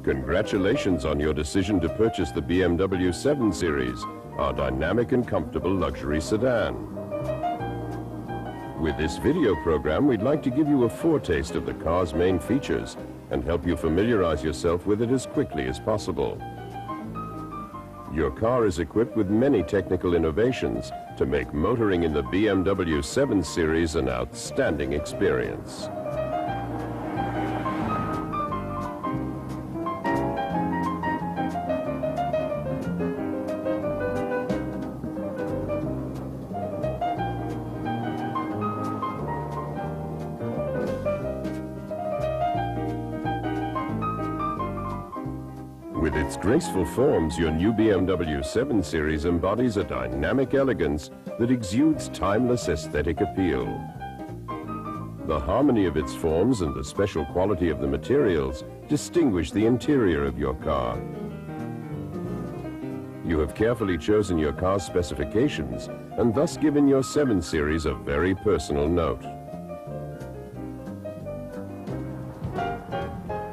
Congratulations on your decision to purchase the BMW 7 Series, our dynamic and comfortable luxury sedan. With this video program, we'd like to give you a foretaste of the car's main features and help you familiarize yourself with it as quickly as possible. Your car is equipped with many technical innovations to make motoring in the BMW 7 Series an outstanding experience. With its graceful forms, your new BMW 7 Series embodies a dynamic elegance that exudes timeless aesthetic appeal. The harmony of its forms and the special quality of the materials distinguish the interior of your car. You have carefully chosen your car's specifications and thus given your 7 Series a very personal note.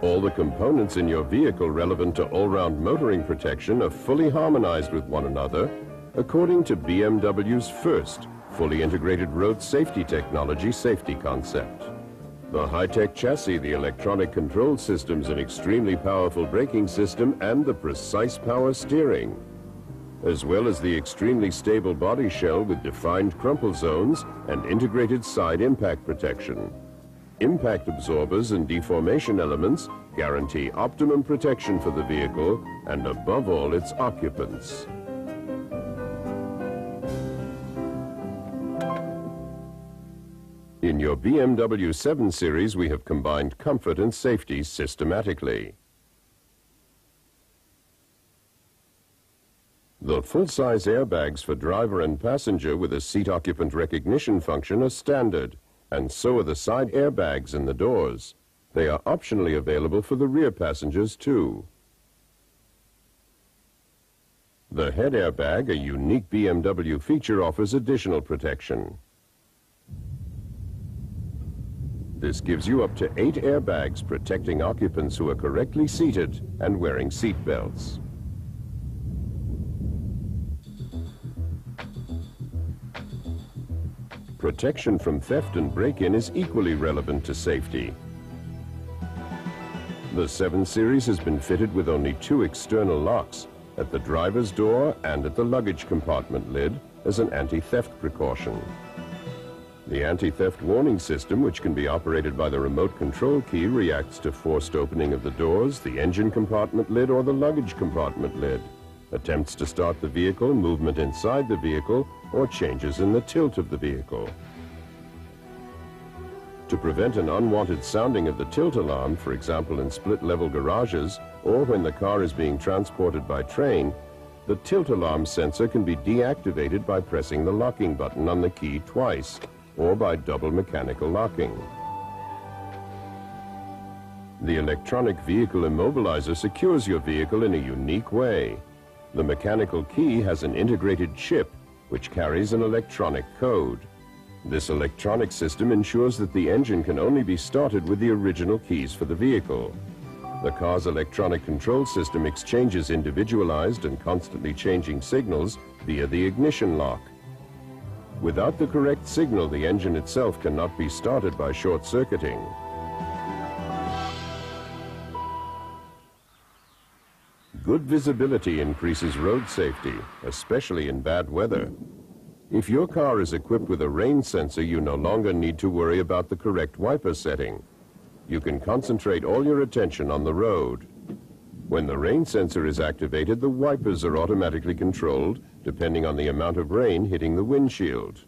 All the components in your vehicle relevant to all-round motoring protection are fully harmonized with one another according to BMW's first fully integrated road safety technology safety concept. The high-tech chassis, the electronic control systems, an extremely powerful braking system, and the precise power steering, as well as the extremely stable body shell with defined crumple zones and integrated side impact protection. Impact absorbers and deformation elements guarantee optimum protection for the vehicle and, above all, its occupants. In your BMW 7 Series, we have combined comfort and safety systematically. The full-size airbags for driver and passenger with a seat occupant recognition function are standard, and so are the side airbags in the doors. They are optionally available for the rear passengers too. The head airbag, a unique BMW feature, offers additional protection. This gives you up to 8 airbags protecting occupants who are correctly seated and wearing seat belts. Protection from theft and break-in is equally relevant to safety. The 7 Series has been fitted with only 2 external locks, at the driver's door and at the luggage compartment lid, as an anti-theft precaution. The anti-theft warning system, which can be operated by the remote control key, reacts to forced opening of the doors, the engine compartment lid, or the luggage compartment lid, attempts to start the vehicle, movement inside the vehicle, or changes in the tilt of the vehicle. To prevent an unwanted sounding of the tilt alarm, for example in split-level garages or when the car is being transported by train, the tilt alarm sensor can be deactivated by pressing the locking button on the key twice or by double mechanical locking. The electronic vehicle immobilizer secures your vehicle in a unique way. The mechanical key has an integrated chip which carries an electronic code. This electronic system ensures that the engine can only be started with the original keys for the vehicle. The car's electronic control system exchanges individualized and constantly changing signals via the ignition lock. Without the correct signal, the engine itself cannot be started by short-circuiting. Good visibility increases road safety, especially in bad weather. If your car is equipped with a rain sensor, you no longer need to worry about the correct wiper setting. You can concentrate all your attention on the road. When the rain sensor is activated, the wipers are automatically controlled depending on the amount of rain hitting the windshield.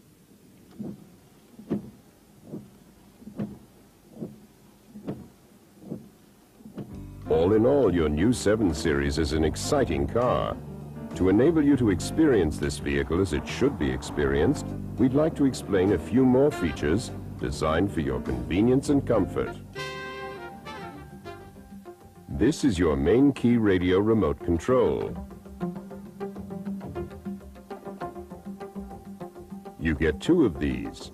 All in all, your new 7 Series is an exciting car. To enable you to experience this vehicle as it should be experienced, we'd like to explain a few more features designed for your convenience and comfort. This is your main key radio remote control. You get 2 of these.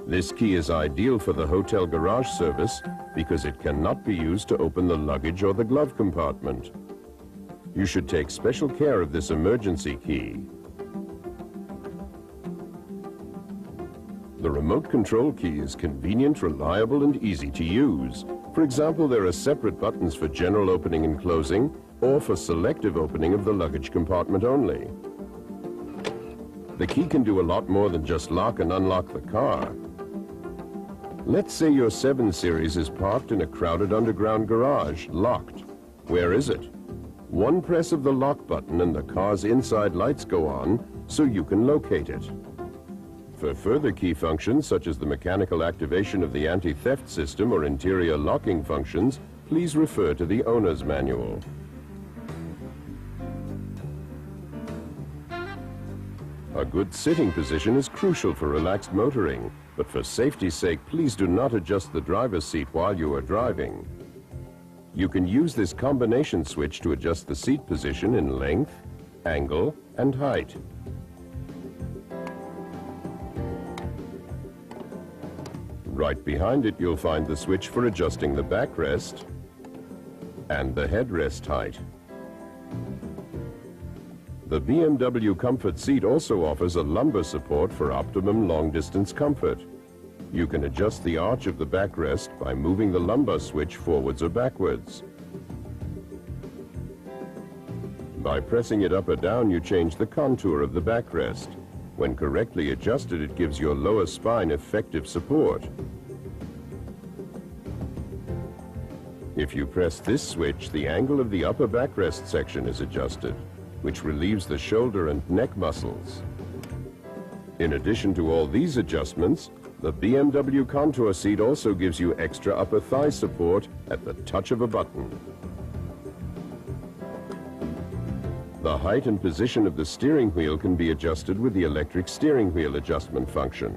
This key is ideal for the hotel garage service because it cannot be used to open the luggage or the glove compartment. You should take special care of this emergency key. The remote control key is convenient, reliable, and easy to use. For example, there are separate buttons for general opening and closing, or for selective opening of the luggage compartment only. The key can do a lot more than just lock and unlock the car. Let's say your 7 Series is parked in a crowded underground garage, locked. Where is it? One press of the lock button and the car's inside lights go on, so you can locate it. For further key functions, such as the mechanical activation of the anti-theft system or interior locking functions, please refer to the owner's manual. A good sitting position is crucial for relaxed motoring, but for safety's sake, please do not adjust the driver's seat while you are driving. You can use this combination switch to adjust the seat position in length, angle, and height. Right behind it, you'll find the switch for adjusting the backrest and the headrest height. The BMW Comfort seat also offers a lumbar support for optimum long-distance comfort. You can adjust the arch of the backrest by moving the lumbar switch forwards or backwards. By pressing it up or down, you change the contour of the backrest. When correctly adjusted, it gives your lower spine effective support. If you press this switch, the angle of the upper backrest section is adjusted, which relieves the shoulder and neck muscles. In addition to all these adjustments, the BMW Contour seat also gives you extra upper thigh support at the touch of a button. The height and position of the steering wheel can be adjusted with the electric steering wheel adjustment function.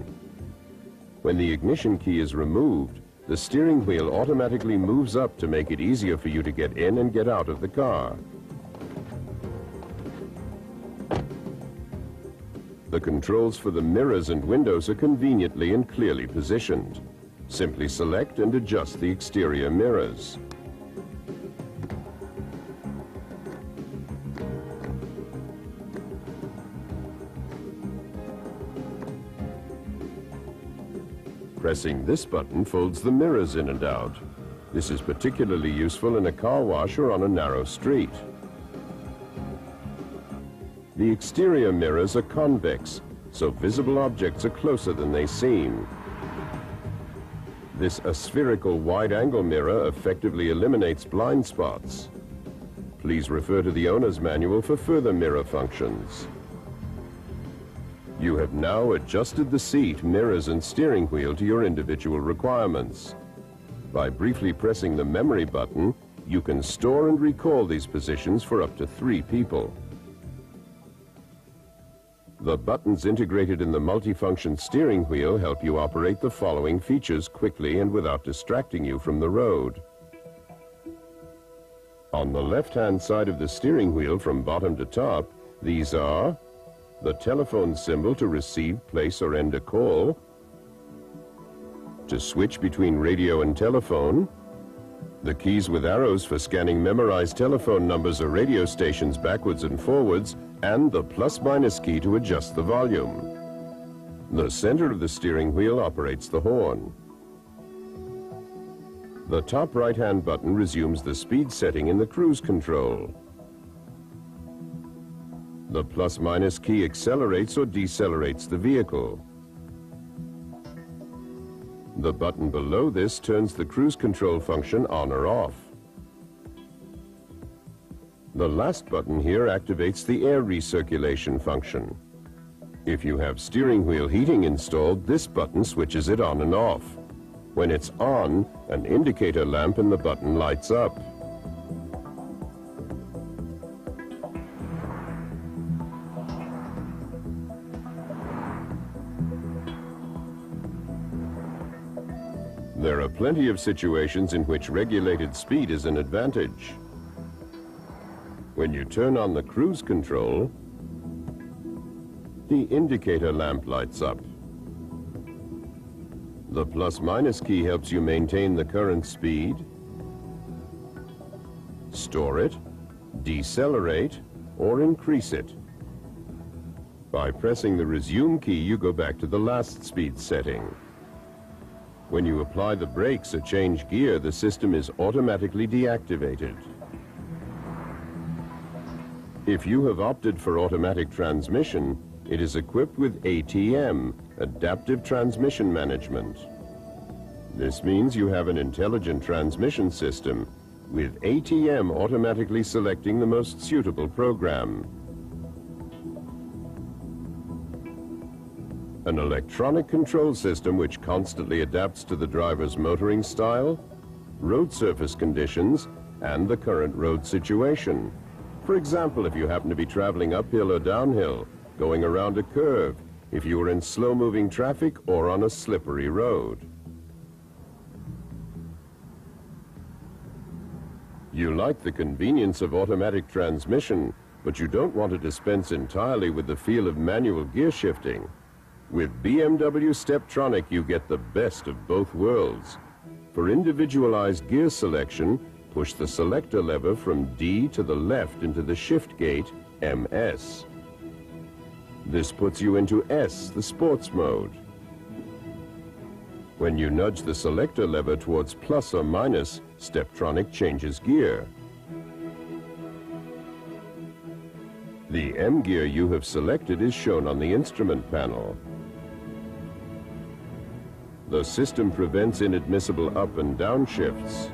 When the ignition key is removed, the steering wheel automatically moves up to make it easier for you to get in and get out of the car. The controls for the mirrors and windows are conveniently and clearly positioned. Simply select and adjust the exterior mirrors. Pressing this button folds the mirrors in and out. This is particularly useful in a car wash or on a narrow street. The exterior mirrors are convex, so visible objects are closer than they seem. This aspherical wide-angle mirror effectively eliminates blind spots. Please refer to the owner's manual for further mirror functions. You have now adjusted the seat, mirrors, and steering wheel to your individual requirements. By briefly pressing the memory button, you can store and recall these positions for up to 3 people. The buttons integrated in the multifunction steering wheel help you operate the following features quickly and without distracting you from the road. On the left-hand side of the steering wheel from bottom to top, these are the telephone symbol to receive, place, or end a call, to switch between radio and telephone, the keys with arrows for scanning memorized telephone numbers or radio stations backwards and forwards, and the plus-minus key to adjust the volume. The center of the steering wheel operates the horn. The top right-hand button resumes the speed setting in the cruise control. The plus-minus key accelerates or decelerates the vehicle. The button below this turns the cruise control function on or off. The last button here activates the air recirculation function. If you have steering wheel heating installed, this button switches it on and off. When it's on, an indicator lamp in the button lights up. There are plenty of situations in which regulated speed is an advantage. When you turn on the cruise control, the indicator lamp lights up. The plus-minus key helps you maintain the current speed, store it, decelerate, or increase it. By pressing the resume key, you go back to the last speed setting. When you apply the brakes or change gear, the system is automatically deactivated. If you have opted for automatic transmission, it is equipped with ATM, Adaptive Transmission Management. This means you have an intelligent transmission system, with ATM automatically selecting the most suitable program. An electronic control system which constantly adapts to the driver's motoring style, road surface conditions, and the current road situation. For example, if you happen to be traveling uphill or downhill, going around a curve, if you are in slow-moving traffic or on a slippery road. You like the convenience of automatic transmission, but you don't want to dispense entirely with the feel of manual gear shifting. With BMW Steptronic, you get the best of both worlds. For individualized gear selection, push the selector lever from D to the left into the shift gate, MS. This puts you into S, the sports mode. When you nudge the selector lever towards plus or minus, Steptronic changes gear. The M gear you have selected is shown on the instrument panel. The system prevents inadmissible up and down shifts.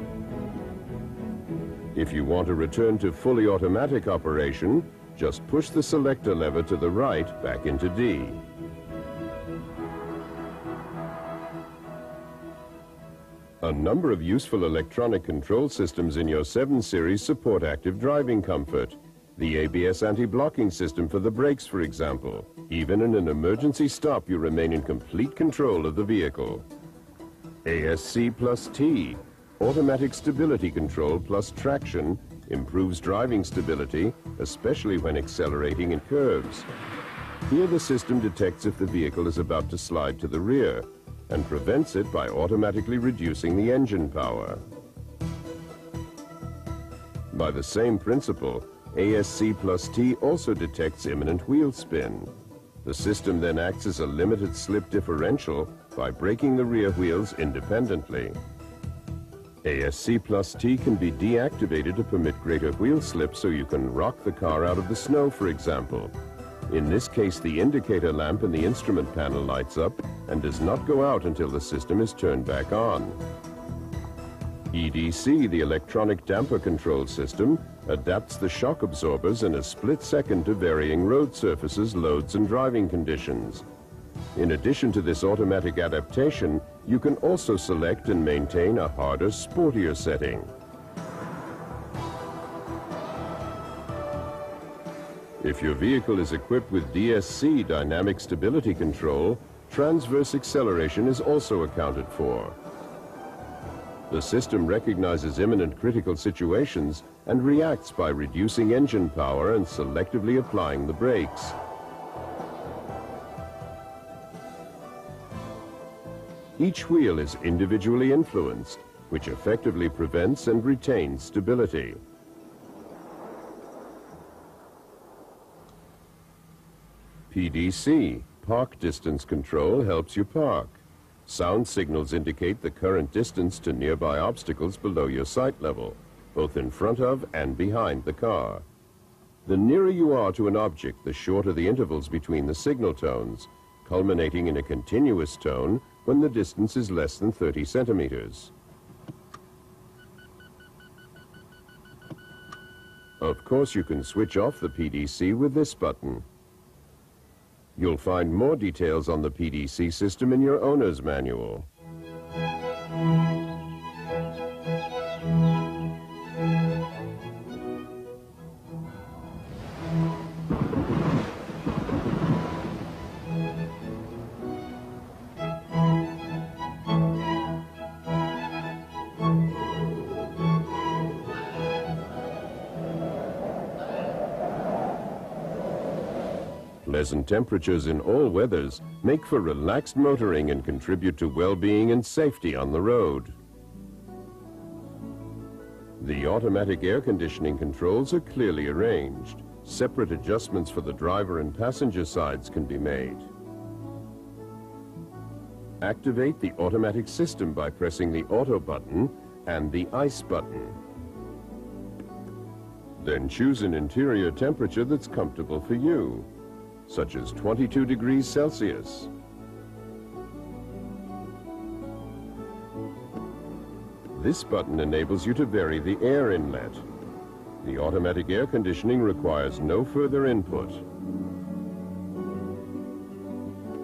If you want to return to fully automatic operation, just push the selector lever to the right back into D. A number of useful electronic control systems in your 7 Series support active driving comfort. The ABS anti-blocking system for the brakes, for example. Even in an emergency stop, you remain in complete control of the vehicle. ASC plus T, automatic stability control plus traction, improves driving stability, especially when accelerating in curves. Here the system detects if the vehicle is about to slide to the rear and prevents it by automatically reducing the engine power. By the same principle, ASC plus T also detects imminent wheel spin. The system then acts as a limited slip differential by braking the rear wheels independently. ASC plus T can be deactivated to permit greater wheel slip so you can rock the car out of the snow, for example. In this case, the indicator lamp in the instrument panel lights up and does not go out until the system is turned back on. EDC, the electronic damper control system, adapts the shock absorbers in a split second to varying road surfaces, loads, and driving conditions. In addition to this automatic adaptation, you can also select and maintain a harder, sportier setting. If your vehicle is equipped with DSC, dynamic stability control, transverse acceleration is also accounted for. The system recognizes imminent critical situations and reacts by reducing engine power and selectively applying the brakes. Each wheel is individually influenced, which effectively prevents and retains stability. PDC, park distance control, helps you park. Sound signals indicate the current distance to nearby obstacles below your sight level, both in front of and behind the car. The nearer you are to an object, the shorter the intervals between the signal tones, culminating in a continuous tone when the distance is less than 30 centimeters. Of course, you can switch off the PDC with this button. You'll find more details on the PDC system in your owner's manual. Pleasant temperatures in all weathers make for relaxed motoring and contribute to well-being and safety on the road. The automatic air conditioning controls are clearly arranged. Separate adjustments for the driver and passenger sides can be made. Activate the automatic system by pressing the auto button and the ice button. Then choose an interior temperature that's comfortable for you, such as 22 degrees Celsius. This button enables you to vary the air inlet. The automatic air conditioning requires no further input.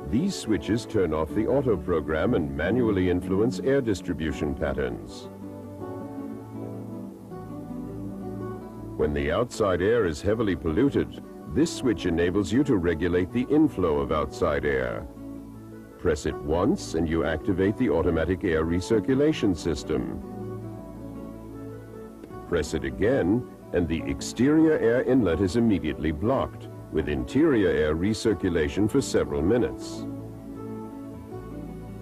These switches turn off the auto program and manually influence air distribution patterns. When the outside air is heavily polluted, this switch enables you to regulate the inflow of outside air. Press it once and you activate the automatic air recirculation system. Press it again and the exterior air inlet is immediately blocked, with interior air recirculation for several minutes.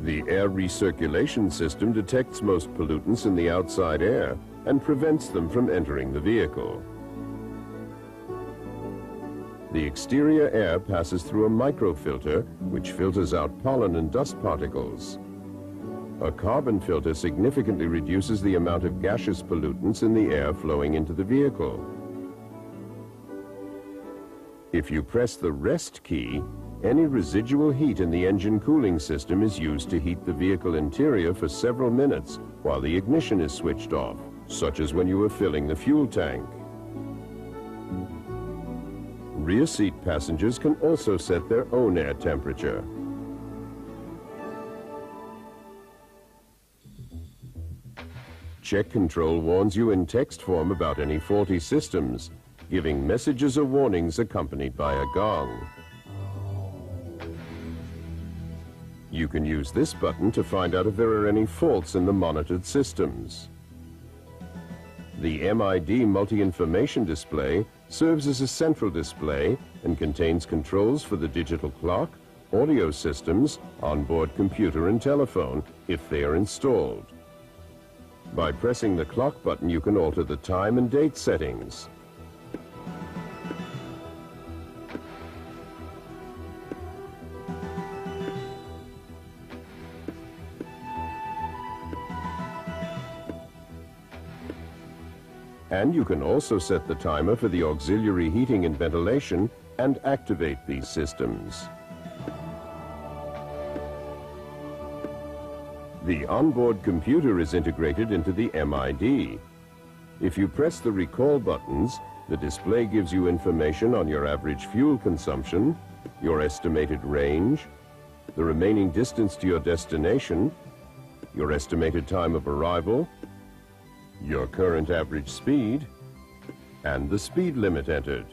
The air recirculation system detects most pollutants in the outside air and prevents them from entering the vehicle. The exterior air passes through a microfilter which filters out pollen and dust particles. A carbon filter significantly reduces the amount of gaseous pollutants in the air flowing into the vehicle. If you press the rest key, any residual heat in the engine cooling system is used to heat the vehicle interior for several minutes while the ignition is switched off, such as when you are filling the fuel tank. Rear seat passengers can also set their own air temperature. Check Control warns you in text form about any faulty systems, giving messages or warnings accompanied by a gong. You can use this button to find out if there are any faults in the monitored systems. The MID multi-information display serves as a central display and contains controls for the digital clock, audio systems, onboard computer and telephone, if they are installed. By pressing the clock button, you can alter the time and date settings. And you can also set the timer for the auxiliary heating and ventilation and activate these systems. The onboard computer is integrated into the MID. If you press the recall buttons, the display gives you information on your average fuel consumption, your estimated range, the remaining distance to your destination, your estimated time of arrival, your current average speed, and the speed limit entered.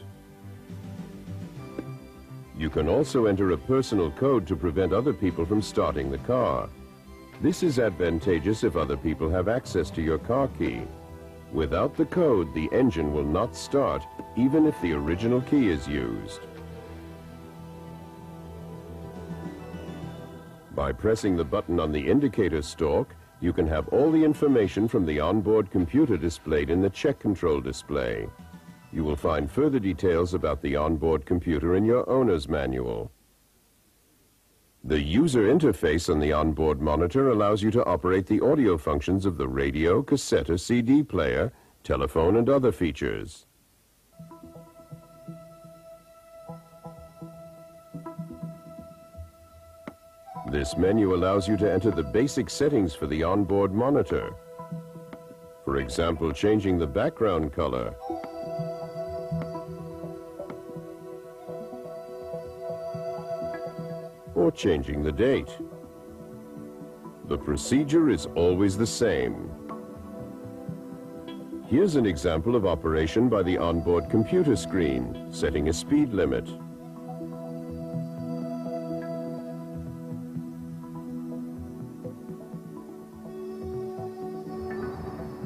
You can also enter a personal code to prevent other people from starting the car. This is advantageous if other people have access to your car key. Without the code, the engine will not start, even if the original key is used. By pressing the button on the indicator stalk, you can have all the information from the onboard computer displayed in the check control display. You will find further details about the onboard computer in your owner's manual. The user interface on the onboard monitor allows you to operate the audio functions of the radio, cassette, or CD player, telephone, and other features. This menu allows you to enter the basic settings for the onboard monitor. For example, changing the background color, or changing the date. The procedure is always the same. Here's an example of operation by the onboard computer screen, setting a speed limit.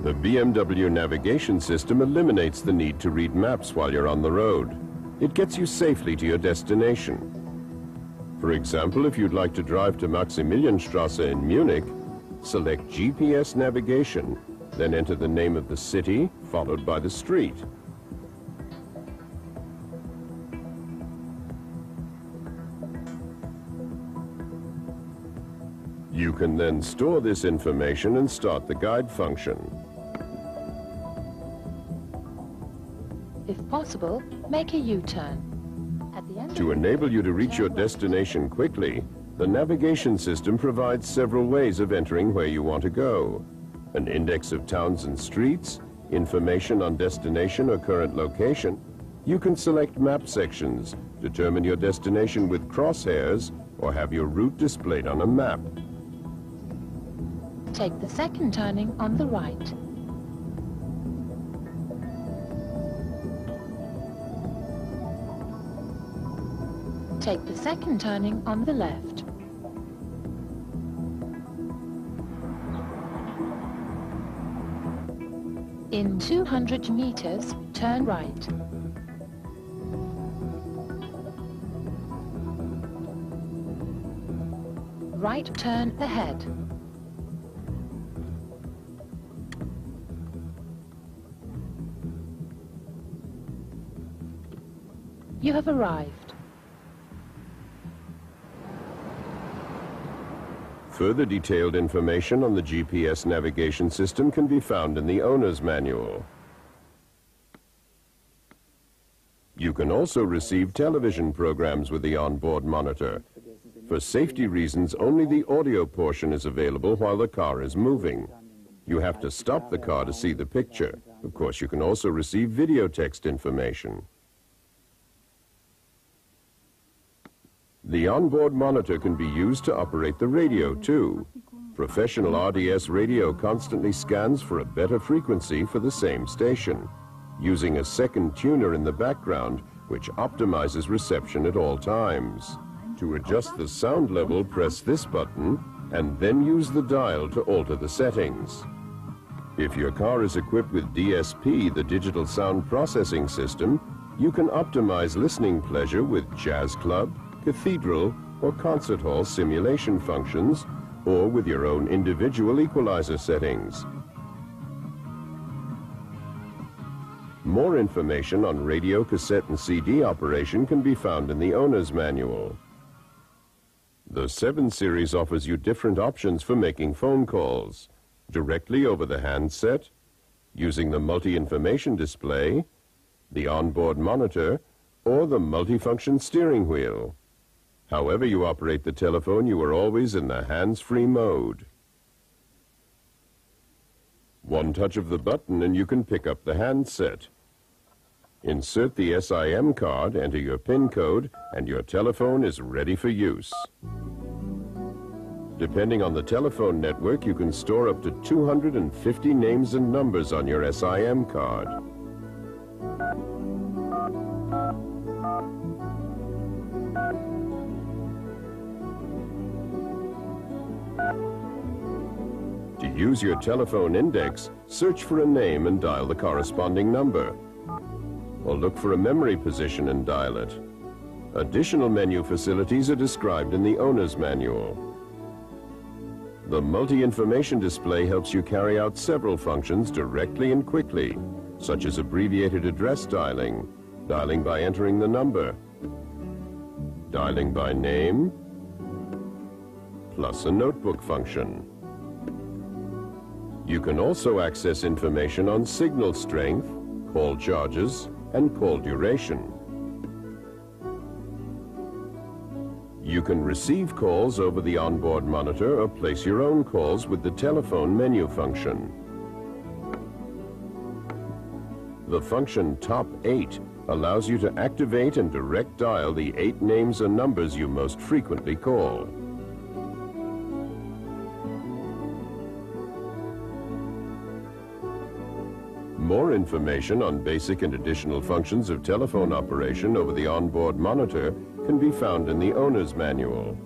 The BMW navigation system eliminates the need to read maps while you're on the road. It gets you safely to your destination. For example, if you'd like to drive to Maximilianstrasse in Munich, select GPS navigation, then enter the name of the city, followed by the street. You can then store this information and start the guide function. If possible, make a U-turn. To enable you to reach your destination quickly, the navigation system provides several ways of entering where you want to go. An index of towns and streets, information on destination or current location. You can select map sections, determine your destination with crosshairs, or have your route displayed on a map. Take the second turning on the right. Take the second turning on the left. In 200 meters, turn right. Right turn ahead. You have arrived. Further detailed information on the GPS navigation system can be found in the owner's manual. You can also receive television programs with the onboard monitor. For safety reasons, only the audio portion is available while the car is moving. You have to stop the car to see the picture. Of course, you can also receive video text information. The onboard monitor can be used to operate the radio, too. Professional RDS radio constantly scans for a better frequency for the same station, using a second tuner in the background, which optimizes reception at all times. To adjust the sound level, press this button, and then use the dial to alter the settings. If your car is equipped with DSP, the digital sound processing system, you can optimize listening pleasure with jazz club, cathedral, or concert hall simulation functions, or with your own individual equalizer settings. More information on radio, cassette, and CD operation can be found in the owner's manual. The 7 Series offers you different options for making phone calls, directly over the handset, using the multi-information display, the onboard monitor, or the multifunction steering wheel. However you operate the telephone, you are always in the hands-free mode. One touch of the button and you can pick up the handset. Insert the SIM card, enter your PIN code, and your telephone is ready for use. Depending on the telephone network, you can store up to 250 names and numbers on your SIM card. To use your telephone index, search for a name and dial the corresponding number. Or look for a memory position and dial it. Additional menu facilities are described in the owner's manual. The multi-information display helps you carry out several functions directly and quickly, such as abbreviated address dialing, dialing by entering the number, dialing by name, plus a notebook function. You can also access information on signal strength, call charges, and call duration. You can receive calls over the onboard monitor or place your own calls with the telephone menu function. The function Top 8 allows you to activate and direct dial the 8 names and numbers you most frequently call. More information on basic and additional functions of telephone operation over the onboard monitor can be found in the owner's manual.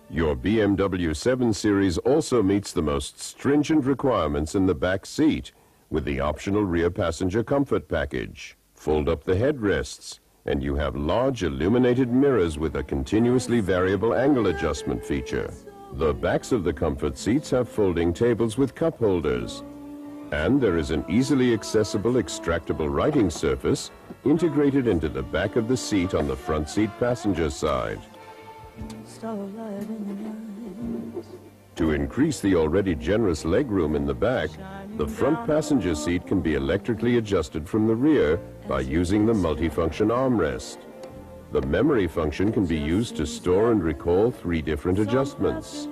Your BMW 7 Series also meets the most stringent requirements in the back seat, with the optional rear passenger comfort package. Fold up the headrests, and you have large illuminated mirrors with a continuously variable angle adjustment feature. The backs of the comfort seats have folding tables with cup holders. And there is an easily accessible extractable writing surface integrated into the back of the seat on the front seat passenger side. To increase the already generous legroom in the back, the front passenger seat can be electrically adjusted from the rear by using the multifunction armrest. The memory function can be used to store and recall 3 different adjustments.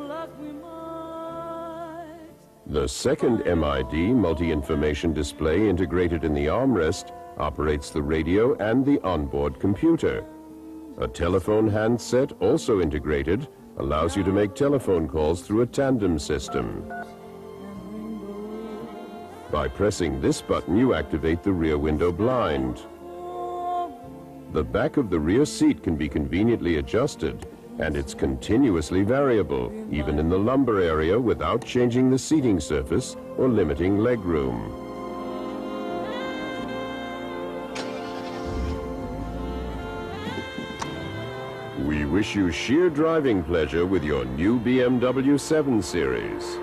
The second MID multi-information display integrated in the armrest operates the radio and the onboard computer. A telephone handset, also integrated, allows you to make telephone calls through a tandem system. By pressing this button, you activate the rear window blind. The back of the rear seat can be conveniently adjusted, and it's continuously variable, even in the lumbar area, without changing the seating surface or limiting legroom. We wish you sheer driving pleasure with your new BMW 7 Series.